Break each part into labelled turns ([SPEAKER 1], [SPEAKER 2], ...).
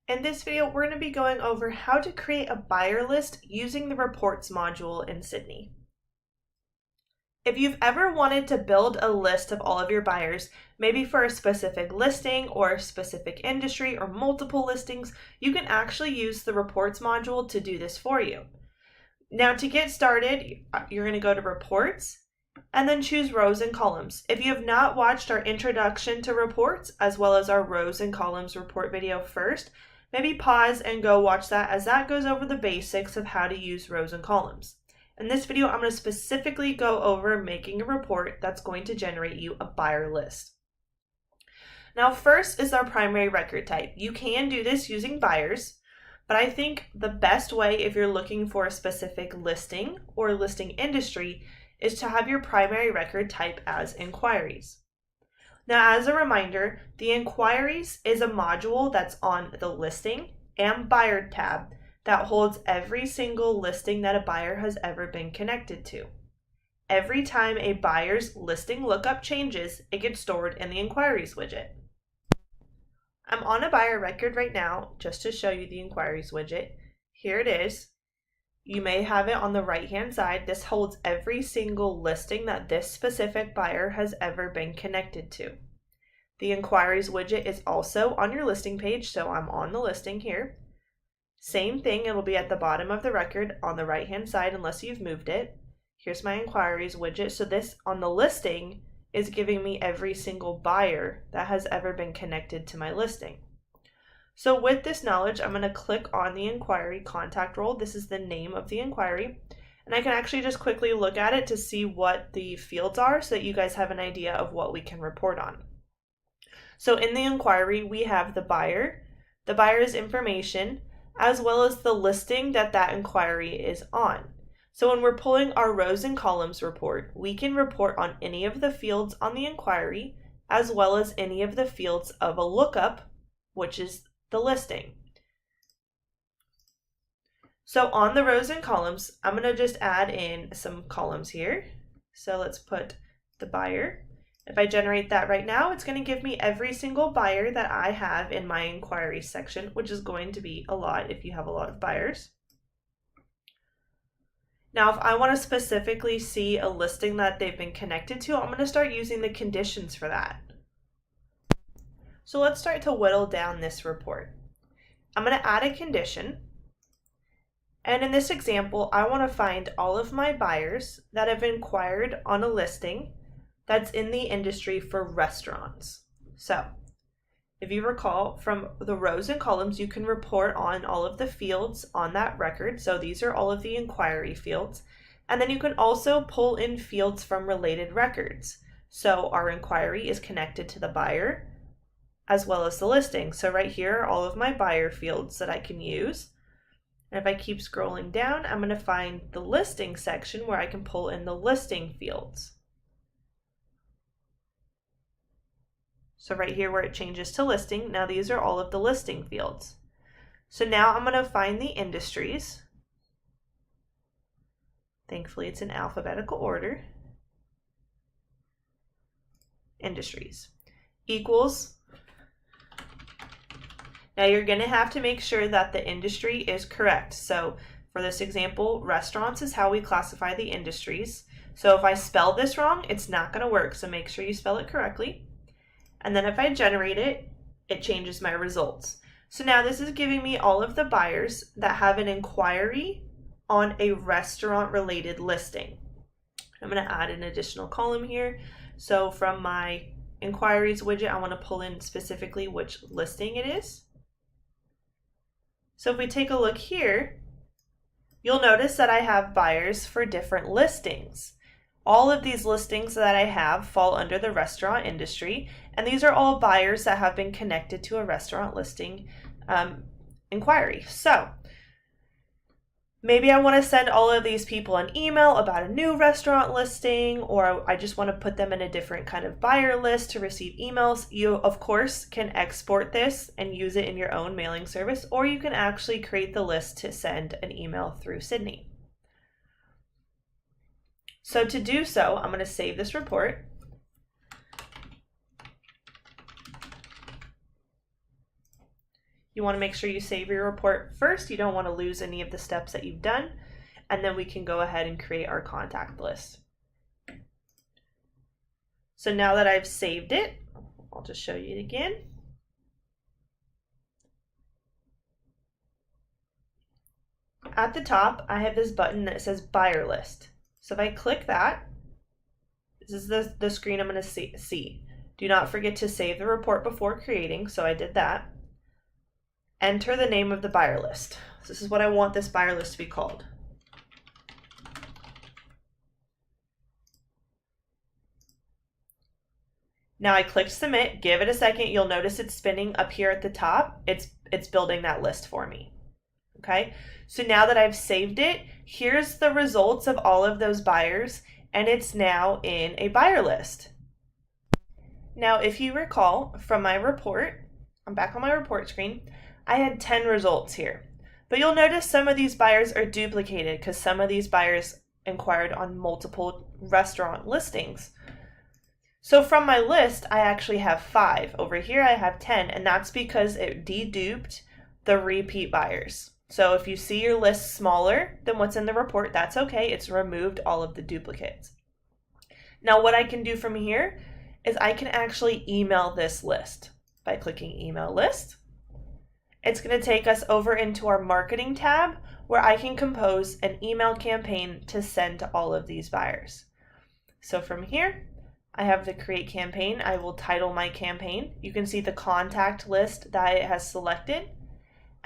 [SPEAKER 1] In this video, we're going to be going over how to create a buyer list using the reports module in Sydney. If you've ever wanted to build a list of all of your buyers, maybe for a specific listing or a specific industry or multiple listings, you can actually use the reports module to do this for you. Now to get started, you're going to go to reports and then choose rows and columns. If you have not watched our introduction to reports as well as our rows and columns report video first, maybe pause and go watch that, as that goes over the basics of how to use rows and columns. In this video, I'm going to specifically go over making a report that's going to generate you a buyer list. Now first is our primary record type. You can do this using buyers, but I think the best way if you're looking for a specific listing or listing industry is to have your primary record type as inquiries. Now, as a reminder, the inquiries is a module that's on the listing and buyer tab that holds every single listing that a buyer has ever been connected to. Every time a buyer's listing lookup changes, it gets stored in the inquiries widget. I'm on a buyer record right now just to show you the inquiries widget. Here it is. You may have it on the right-hand side. This holds every single listing that this specific buyer has ever been connected to. The inquiries widget is also on your listing page, so I'm on the listing here. Same thing, it'll be at the bottom of the record on the right-hand side unless you've moved it. Here's my inquiries widget. So this on the listing is giving me every single buyer that has ever been connected to my listing. So with this knowledge, I'm going to click on the inquiry contact role. This is the name of the inquiry. And I can actually just quickly look at it to see what the fields are so that you guys have an idea of what we can report on. So in the inquiry, we have the buyer's information, as well as the listing that that inquiry is on. So when we're pulling our rows and columns report, we can report on any of the fields on the inquiry, as well as any of the fields of a lookup, which is the listing. So on the rows and columns, I'm going to just add in some columns here. So let's put the buyer. If I generate that right now, it's going to give me every single buyer that I have in my inquiries section, which is going to be a lot if you have a lot of buyers. Now, if I want to specifically see a listing that they've been connected to, I'm going to start using the conditions for that. So let's start to whittle down this report. I'm going to add a condition. And in this example, I want to find all of my buyers that have inquired on a listing that's in the industry for restaurants. So if you recall from the rows and columns, you can report on all of the fields on that record. So these are all of the inquiry fields. And then you can also pull in fields from related records. So our inquiry is connected to the buyer as well as the listing. So right here are all of my buyer fields that I can use. And if I keep scrolling down, I'm going to find the listing section where I can pull in the listing fields. So right here where it changes to listing, now these are all of the listing fields. So now I'm going to find the industries. Thankfully, it's in alphabetical order. Industries equals. Now you're going to have to make sure that the industry is correct. So for this example, restaurants is how we classify the industries. So if I spell this wrong, it's not going to work. So make sure you spell it correctly. And then if I generate it, it changes my results. So now this is giving me all of the buyers that have an inquiry on a restaurant related listing. I'm going to add an additional column here. So from my inquiries widget, I want to pull in specifically which listing it is. So if we take a look here, you'll notice that I have buyers for different listings. All of these listings that I have fall under the restaurant industry, and these are all buyers that have been connected to a restaurant listing inquiry. So maybe I want to send all of these people an email about a new restaurant listing, or I just want to put them in a different kind of buyer list to receive emails. You, of course, can export this and use it in your own mailing service, or you can actually create the list to send an email through Sydney. So to do so, I'm going to save this report. You want to make sure you save your report first. You don't want to lose any of the steps that you've done. And then we can go ahead and create our contact list. So now that I've saved it, I'll just show you it again. At the top, I have this button that says buyer list. So if I click that, this is the screen I'm going to see. Do not forget to save the report before creating, so I did that. Enter the name of the buyer list. So this is what I want this buyer list to be called. Now I clicked submit, give it a second, you'll notice it's spinning up here at the top. It's building that list for me. Okay, so now that I've saved it, here's the results of all of those buyers, and it's now in a buyer list. Now, if you recall from my report, I'm back on my report screen, I had 10 results here. But you'll notice some of these buyers are duplicated because some of these buyers inquired on multiple restaurant listings. So from my list, I actually have 5. Over here, I have 10, and that's because it deduped the repeat buyers. So if you see your list smaller than what's in the report, that's okay. It's removed all of the duplicates. Now what I can do from here is I can actually email this list by clicking email list. It's going to take us over into our marketing tab where I can compose an email campaign to send to all of these buyers. So from here, I have the create campaign. I will title my campaign. You can see the contact list that it has selected.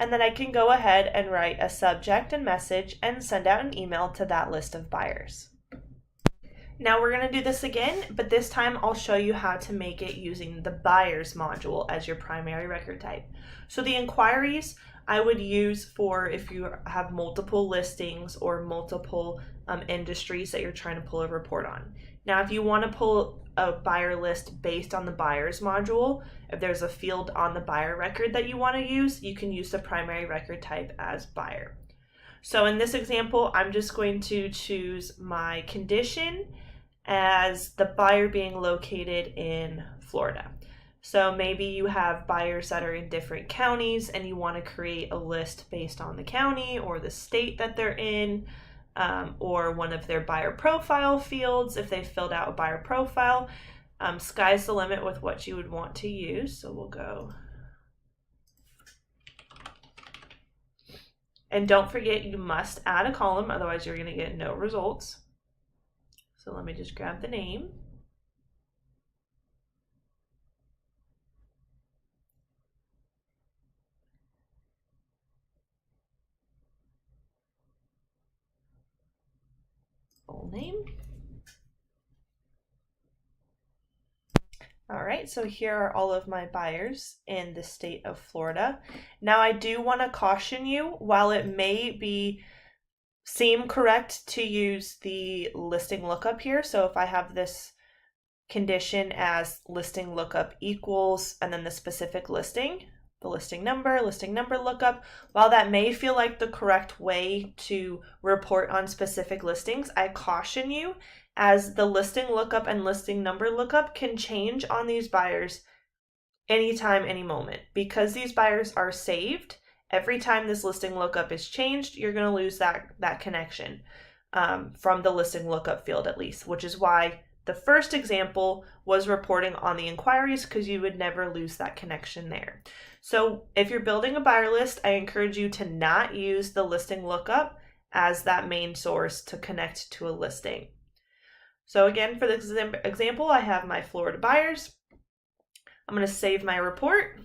[SPEAKER 1] And then I can go ahead and write a subject and message and send out an email to that list of buyers. Now we're going to do this again, but this time I'll show you how to make it using the buyers module as your primary record type. So the inquiries I would use for if you have multiple listings or multiple industries that you're trying to pull a report on. Now, if you want to pull a buyer list based on the buyers module, if there's a field on the buyer record that you want to use, you can use the primary record type as buyer. So in this example, I'm just going to choose my condition as the buyer being located in Florida. So maybe you have buyers that are in different counties and you want to create a list based on the county or the state that they're in, or one of their buyer profile fields if they filled out a buyer profile. Sky's the limit with what you would want to use. So we'll go. And don't forget, you must add a column, otherwise you're going to get no results. So let me just grab the name. Full name. All right, so here are all of my buyers in the state of Florida. Now I do want to caution you, while it may seem correct to use the listing lookup here. So if I have this condition as listing lookup equals and then the specific listing, the listing number lookup, while that may feel like the correct way to report on specific listings, I caution you, as the listing lookup and listing number lookup can change on these buyers anytime, any moment. Because these buyers are saved, every time this listing lookup is changed, you're going to lose that connection from the listing lookup field at least, which is why the first example was reporting on the inquiries, because you would never lose that connection there. So if you're building a buyer list, I encourage you to not use the listing lookup as that main source to connect to a listing. So again, for this example, I have my Florida buyers. I'm going to save my report.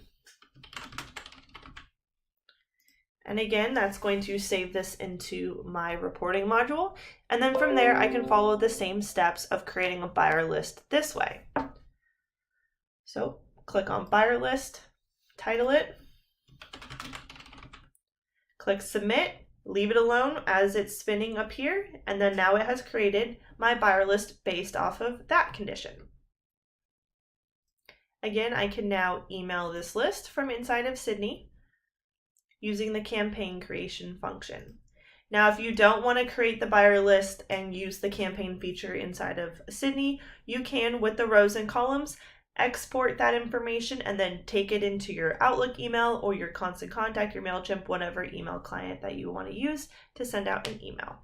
[SPEAKER 1] And again, that's going to save this into my reporting module. And then from there, I can follow the same steps of creating a buyer list this way. So click on buyer list, title it, click submit, leave it alone as it's spinning up here. And then now it has created my buyer list based off of that condition. Again, I can now email this list from inside of Sydney using the campaign creation function. Now, if you don't want to create the buyer list and use the campaign feature inside of Sydney, you can with the rows and columns. export that information, and then take it into your Outlook email or your Constant Contact, your MailChimp, whatever email client that you want to use to send out an email.